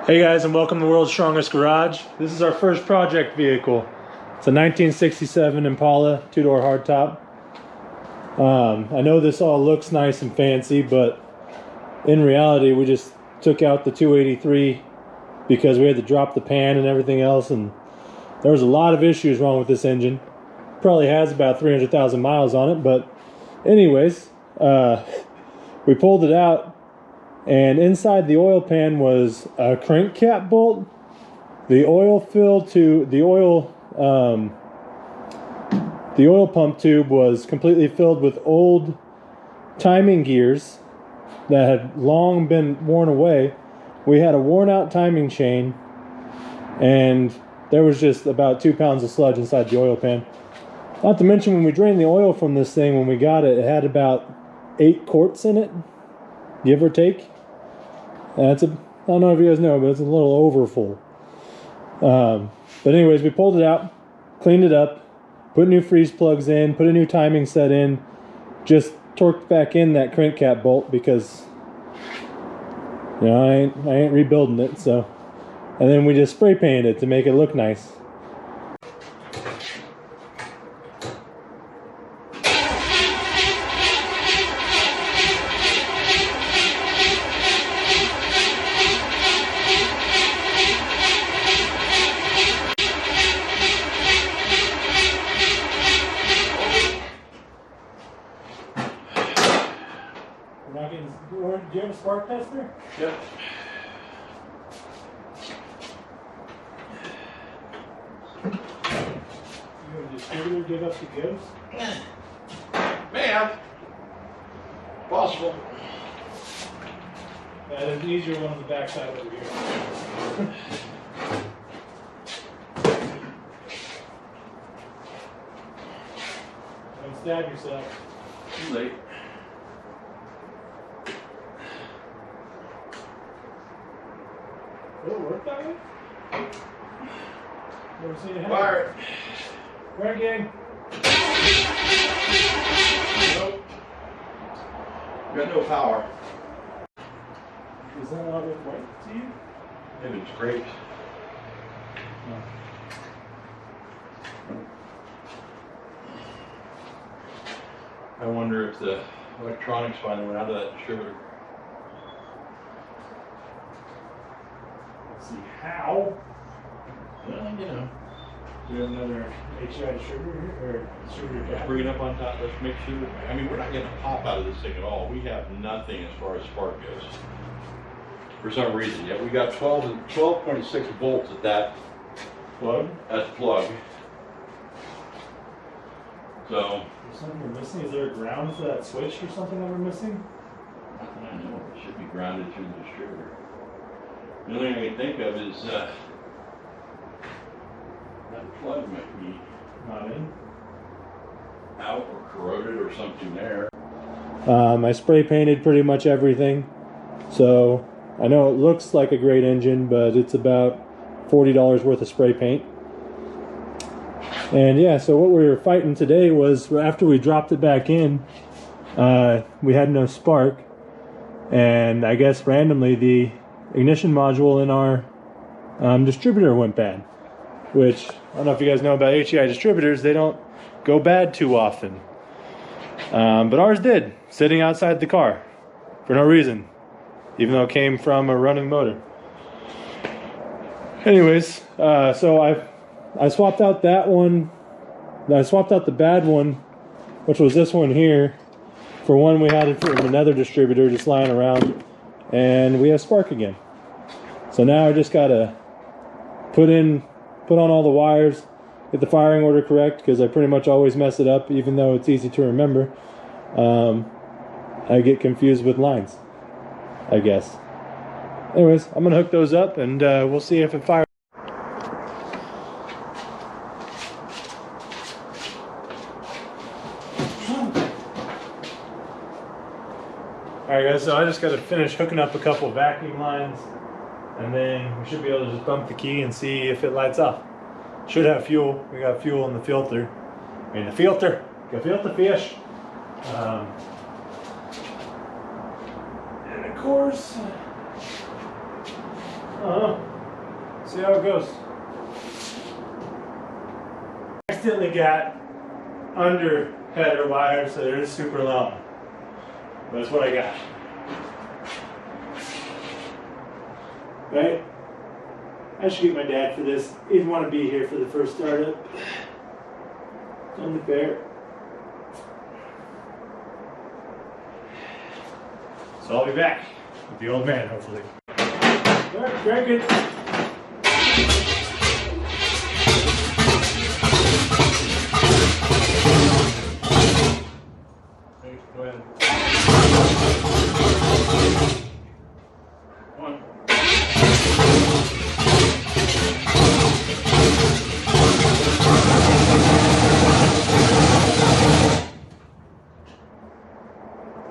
Hey guys, and welcome to the World's Strongest Garage. This is our first project vehicle. It's a 1967 Impala, two-door hardtop. I know this all looks nice and fancy, but in reality we just took out the 283 because we had to drop the pan and everything else, and there was a lot of issues wrong with this engine. Probably has about 300,000 miles on it, but anyways, we pulled it out. And inside the oil pan was a crankcap bolt. The oil pump tube was completely filled with old timing gears that had long been worn away. We had a worn out timing chain, and there was just about 2 pounds of sludge inside the oil pan. Not to mention, when we drained the oil from this thing, when we got it, it had about 8 quarts in it, give or take. I don't know if you guys know, but it's a little overfull. But anyways, we pulled it out, cleaned it up, put new freeze plugs in, put a new timing set in, just torqued back in that crankcap bolt because, you know, I ain't rebuilding it. So, and then we just spray painted it to make it look nice. Do you have a spark tester? Yep. You have a distributor give us the goods? Ma'am. Possible. There's an easier one on the back side over here. Don't stab yourself. Too late. Will it work that way? Never seen it happen. Fire it. Right, gang. Nope. Got no power. Is that not worth weight to you? Maybe it's great. No. I wonder if the electronics finally went out of that distributor. Let's see how. Well, you know. Do we have another HI distributor here? Or distributor Let's cap? bring it up on top. Let's make sure. I mean, we're not getting a pop out of this thing at all. We have nothing as far as spark goes. For some reason, yet we got 12.6 volts at that Plug? plug. So. Is something we're missing? Is there a ground for that switch or something that we're missing? Not that I know. It should be grounded to the distributor. The only thing I can think of is that plug might be Not in. out or corroded or something there. I spray painted pretty much everything, so I know it looks like a great engine, but it's about $40 worth of spray paint. And yeah, so what we were fighting today was, after we dropped it back in, we had no spark, and I guess randomly the ignition module in our distributor went bad, which I don't know if you guys know about HEI distributors. They don't go bad too often, but ours did, sitting outside the car for no reason, even though it came from a running motor. Anyways, so I swapped out that one. I swapped out the bad one, which was this one here, for one we had from another distributor just lying around, and we have spark again. So now I just gotta put on all the wires, get the firing order correct, because I pretty much always mess it up, even though it's easy to remember. I get confused with lines, I guess. Anyways, I'm gonna hook those up, and we'll see if it fires. Alright guys, so I just got to finish hooking up a couple vacuum lines, and then we should be able to just bump the key and see if it lights up. Should have fuel. We got fuel in the filter. The filter. Can filter fish. And of course, See how it goes. Accidentally got under header wire, so they're super long. But that's what I got. Right? I should get my dad for this. He didn't want to be here for the first startup. It's only fair. So I'll be back with the old man, hopefully. Alright, crank it. Okay, go ahead. One.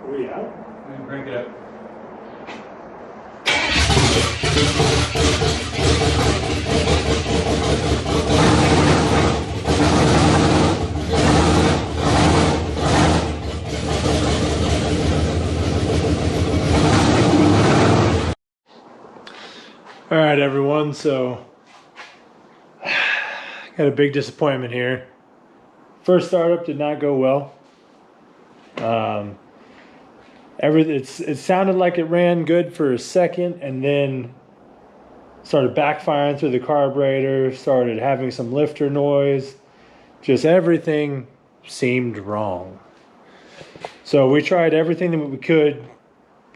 Are we out? Crank it up. All right, everyone. So, got a big disappointment here. First startup did not go well. It sounded like it ran good for a second, and then started backfiring through the carburetor. Started having some lifter noise. Just everything seemed wrong. So we tried everything that we could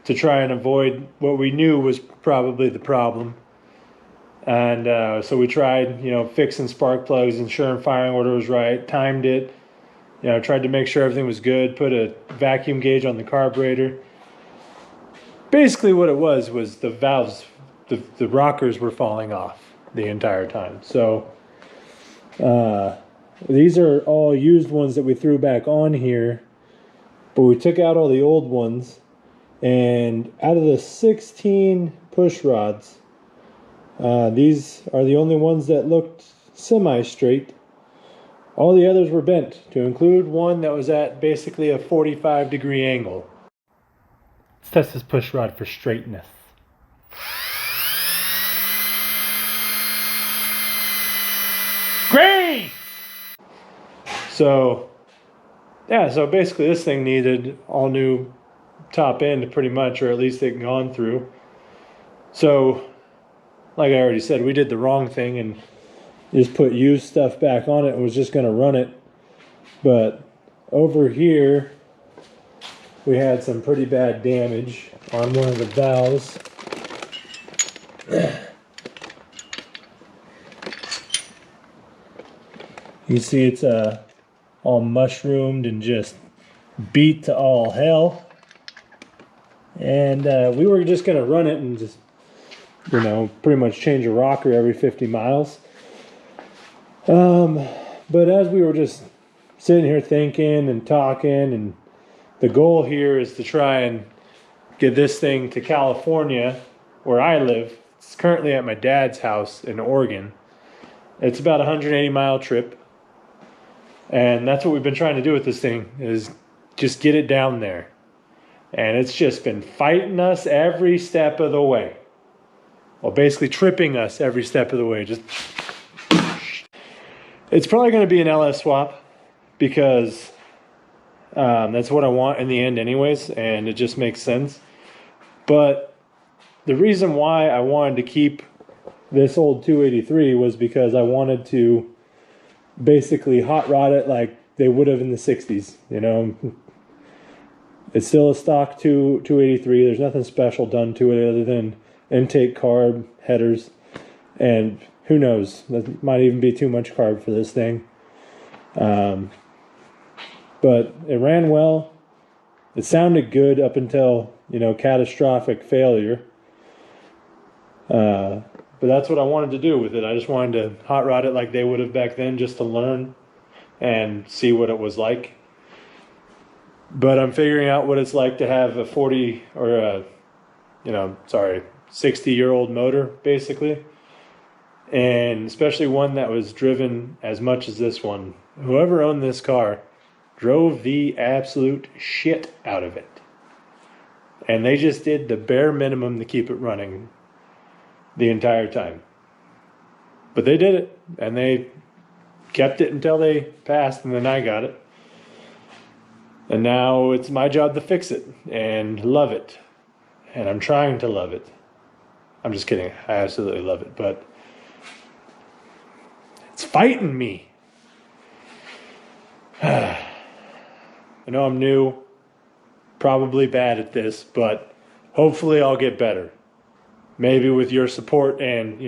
to try and avoid what we knew was probably the problem. And so we tried, fixing spark plugs, ensuring firing order was right, timed it, tried to make sure everything was good, put a vacuum gauge on the carburetor. Basically what it was the valves, the rockers were falling off the entire time. So these are all used ones that we threw back on here, but we took out all the old ones, and out of the 16 push rods, these are the only ones that looked semi-straight. All the others were bent, to include one that was at basically a 45-degree angle. Let's test this push rod for straightness. Great! So basically this thing needed all new top end pretty much, or at least it gone through. So, like I already said, we did the wrong thing and just put used stuff back on it and was just going to run it. But over here, we had some pretty bad damage on one of the valves. You see it's all mushroomed and just beat to all hell. And we were just going to run it and just, pretty much change a rocker every 50 miles. But as we were just sitting here thinking and talking, and the goal here is to try and get this thing to California, where I live. It's currently at my dad's house in Oregon. It's about a 180-mile trip. And that's what we've been trying to do with this thing, is just get it down there. And it's just been fighting us every step of the way. Well, basically tripping us every step of the way. It's probably going to be an LS swap, because that's what I want in the end anyways, and it just makes sense. But the reason why I wanted to keep this old 283 was because I wanted to basically hot rod it like they would have in the 60s, It's still a stock 283. There's nothing special done to it other than intake carb, headers, and who knows, that might even be too much carb for this thing. But it ran well. It sounded good up until, catastrophic failure. But that's what I wanted to do with it. I just wanted to hot rod it like they would have back then, just to learn and see what it was like. But I'm figuring out what it's like to have a 60-year-old motor, basically. And especially one that was driven as much as this one. Whoever owned this car drove the absolute shit out of it. And they just did the bare minimum to keep it running. the entire time. But they did it, and they kept it until they passed, and then I got it. And now it's my job to fix it and love it. And I'm trying to love it. I'm just kidding. I absolutely love it, but it's fighting me. I know I'm new, probably bad at this, but hopefully I'll get better. Maybe with your support and,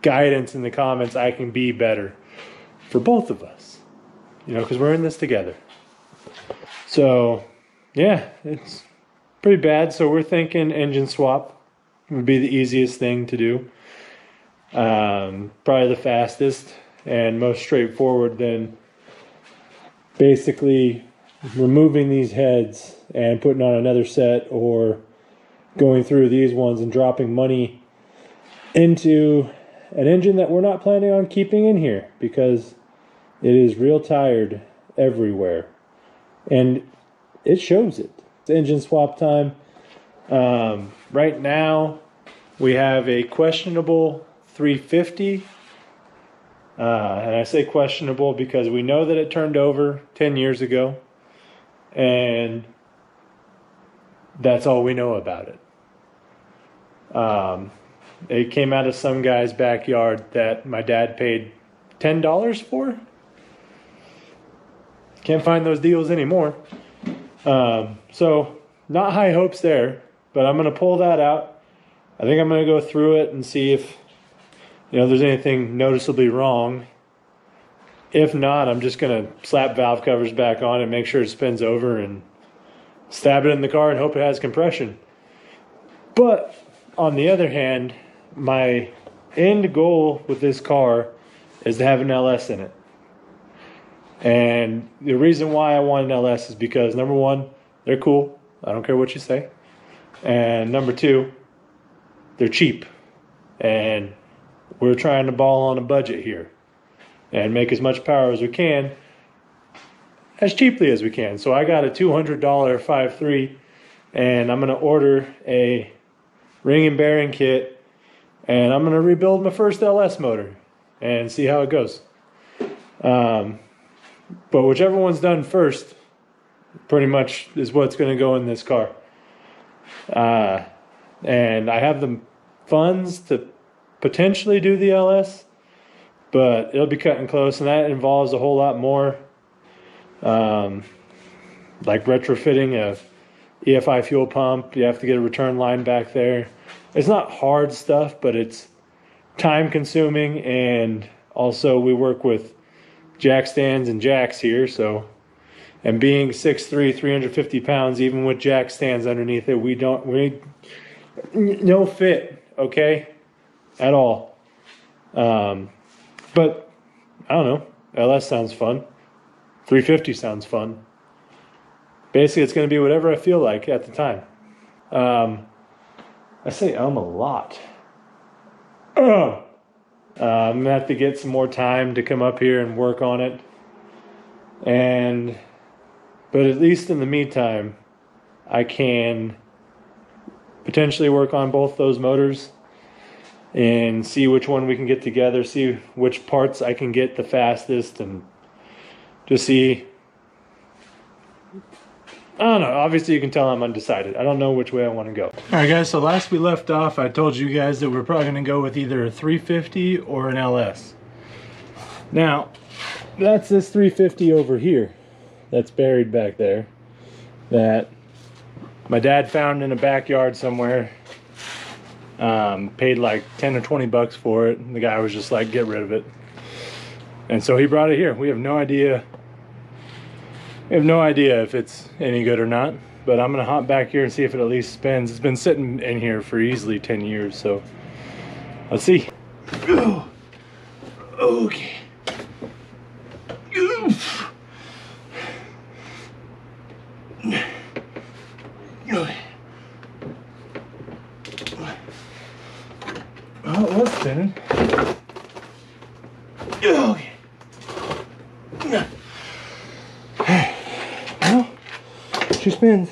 guidance in the comments, I can be better for both of us. Because we're in this together. So, yeah, it's pretty bad. So we're thinking engine swap would be the easiest thing to do. Probably the fastest and most straightforward, than basically removing these heads and putting on another set, or going through these ones and dropping money into an engine that we're not planning on keeping in here because it is real tired everywhere. And it shows it. It's engine swap time. Right now, we have a questionable 350. And I say questionable because we know that it turned over 10 years ago. And that's all we know about it. It came out of some guy's backyard that my dad paid $10 for. Can't find those deals anymore. So not high hopes there, but I'm going to pull that out. I think I'm going to go through it and see if there's anything noticeably wrong. If not, I'm just going to slap valve covers back on and make sure it spins over and stab it in the car and hope it has compression. But on the other hand, my end goal with this car is to have an LS in it. And the reason why I want an LS is because, number one, they're cool. I don't care what you say. And number two, they're cheap. And we're trying to ball on a budget here and make as much power as we can, as cheaply as we can. So I got a $200 5.3, and I'm going to order a ring and bearing kit, and I'm going to rebuild my first LS motor and see how it goes. But whichever one's done first, pretty much is what's going to go in this car. And I have the funds to potentially do the LS, but it'll be cutting close, and that involves a whole lot more, like retrofitting a EFI fuel pump. You have to get a return line back there. It's not hard stuff, but it's time consuming, and also we work with jack stands and jacks here, and being 6'3", 350 pounds, even with jack stands underneath it, we no fit, okay, at all. But I don't know, LS sounds fun, 350 sounds fun. Basically, it's going to be whatever I feel like at the time. I say a lot. I'm going to have to get some more time to come up here and work on it. But at least in the meantime, I can potentially work on both those motors and see which one we can get together, see which parts I can get the fastest, and just see. I don't know. Obviously, you can tell I'm undecided. I don't know which way I want to go. All right, guys. So last we left off, I told you guys that we're probably going to go with either a 350 or an LS. Now, that's this 350 over here that's buried back there that my dad found in a backyard somewhere. Paid like 10 or 20 bucks for it. And the guy was just like, get rid of it. And so he brought it here. We have no idea. I have no idea if it's any good or not, but I'm gonna hop back here and see if it at least spins. It's been sitting in here for easily 10 years, so let's see. Oh, okay. Oof. Oh, it was spinning. Okay. Well, she spins.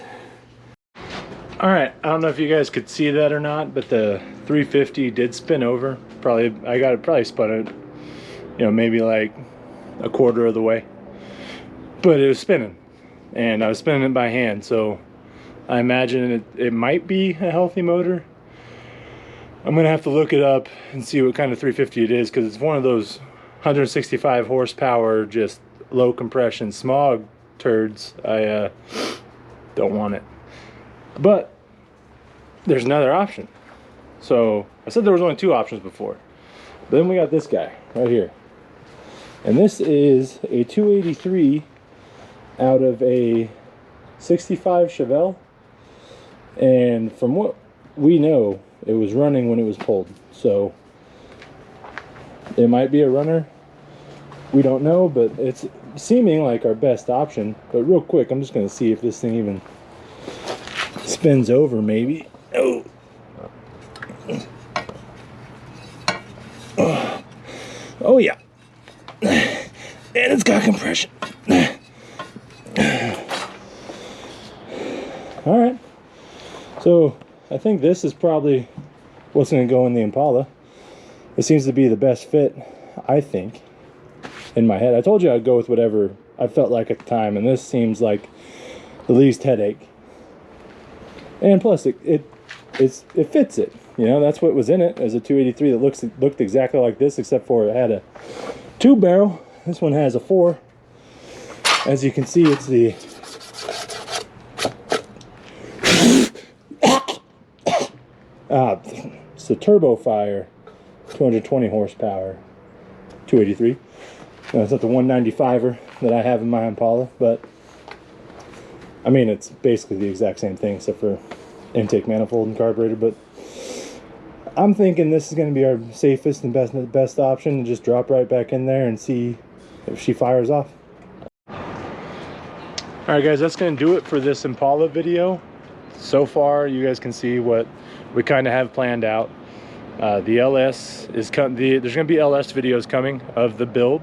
All right, I don't know if you guys could see that or not, but the 350 did spin over. I got it probably spun it, you know, maybe like a quarter of the way. But it was spinning, and I was spinning it by hand, so I imagine it might be a healthy motor. I'm gonna have to look it up and see what kind of 350 it is, because it's one of those 165 horsepower, just low compression smog turds. I don't want it. But there's another option. So I said there was only two options before. But then we got this guy right here. And this is a 283 out of a 65 Chevelle. And from what we know, it was running when it was pulled. So it might be a runner. We don't know, but it's seeming like our best option. But real quick, I'm just going to see if this thing even spins over, maybe. Oh. Oh yeah. And it's got compression. All right. So I think this is probably what's going to go in the Impala. It seems to be the best fit, I think, in my head. I told you I'd go with whatever I felt like at the time, and this seems like the least headache. And plus, it fits it. You know, that's what was in it, as a 283 that looked exactly like this, except for it had a 2-barrel. This one has a 4. As you can see, it's the it's the Turbo Fire 220 horsepower 283. No, it's not the 195er that I have in my Impala, but I mean, it's basically the exact same thing except for intake manifold and carburetor. But I'm thinking this is going to be our safest and best option, and just drop right back in there and see if she fires off. Alright guys, that's going to do it for this Impala video. So far, you guys can see what we kind of have planned out. The LS is there's going to be LS videos coming of the build.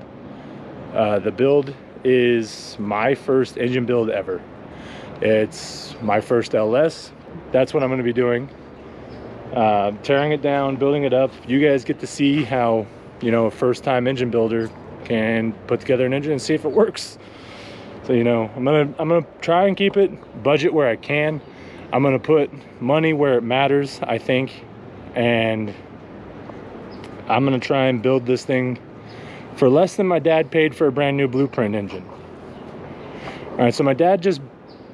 The build is my first engine build ever. It's my first LS. That's what I'm going to be doing. Tearing it down, building it up. You guys get to see how, you know, a first-time engine builder can put together an engine and see if it works. So, you know, I'm gonna try and keep it budget where I can. I'm gonna put money where it matters, I think, and I'm gonna try and build this thing for less than my dad paid for a brand new Blueprint engine. All right, so my dad just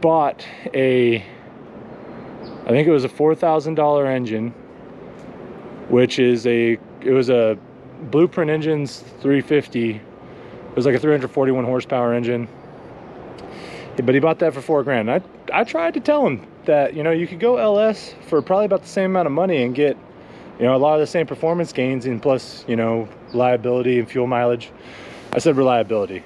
bought I think it was a $4,000 engine, which is it was a Blueprint engine's 350. It was like a 341 horsepower engine. But he bought that for $4 grand. I tried to tell him that, you know, you could go LS for probably about the same amount of money and get, you know, a lot of the same performance gains, and plus, you know, reliability and fuel mileage. I said reliability.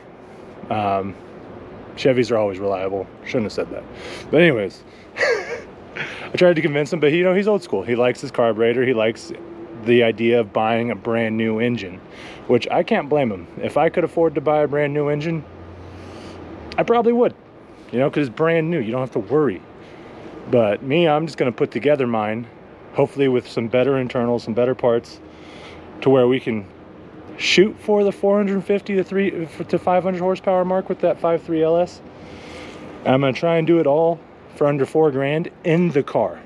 Chevys are always reliable. Shouldn't have said that. But anyways, I tried to convince him, but you know, he's old school. He likes his carburetor. He likes the idea of buying a brand new engine, which I can't blame him. If I could afford to buy a brand new engine, I probably would. You know, because it's brand new, you don't have to worry. But me, I'm just going to put together mine, hopefully with some better internals, some better parts, to where we can shoot for the 450 to 500 horsepower mark with that 5.3 LS. And I'm going to try and do it all for under $4 grand in the car.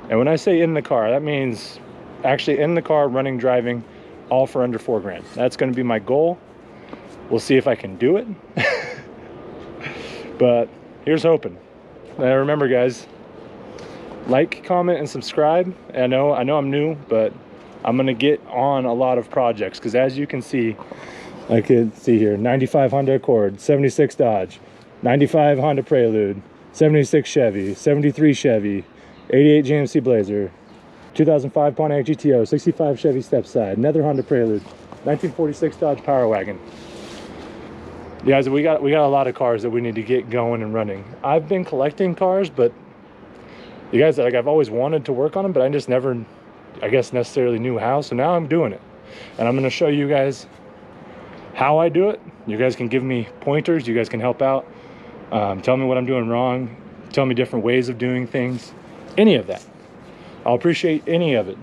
And when I say in the car, that means actually in the car, running, driving, all for under $4 grand. That's going to be my goal. We'll see if I can do it. But here's hoping. Now remember, guys, like, comment, and subscribe. I know I'm new, but I'm gonna get on a lot of projects, because as you can see, I can see here, 95 Honda Accord, 76 Dodge, 95 Honda Prelude, 76 Chevy, 73 Chevy, 88 GMC Blazer, 2005 Pontiac GTO, 65 Chevy Stepside, another Honda Prelude, 1946 Dodge Power Wagon. Yeah, guys, we got a lot of cars that we need to get going and running. I've been collecting cars, but you guys, like, I've always wanted to work on them, but I just never, I guess, necessarily knew how. So now I'm doing it, and I'm going to show you guys how I do it. You guys can give me pointers. You guys can help out. Tell me what I'm doing wrong. Tell me different ways of doing things. any of that. I'll appreciate any of it.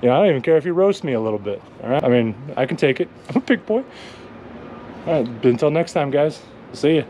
You know, I don't even care if you roast me a little bit. All right, I mean, I can take it. I'm a big boy. All right, until next time, guys. See ya.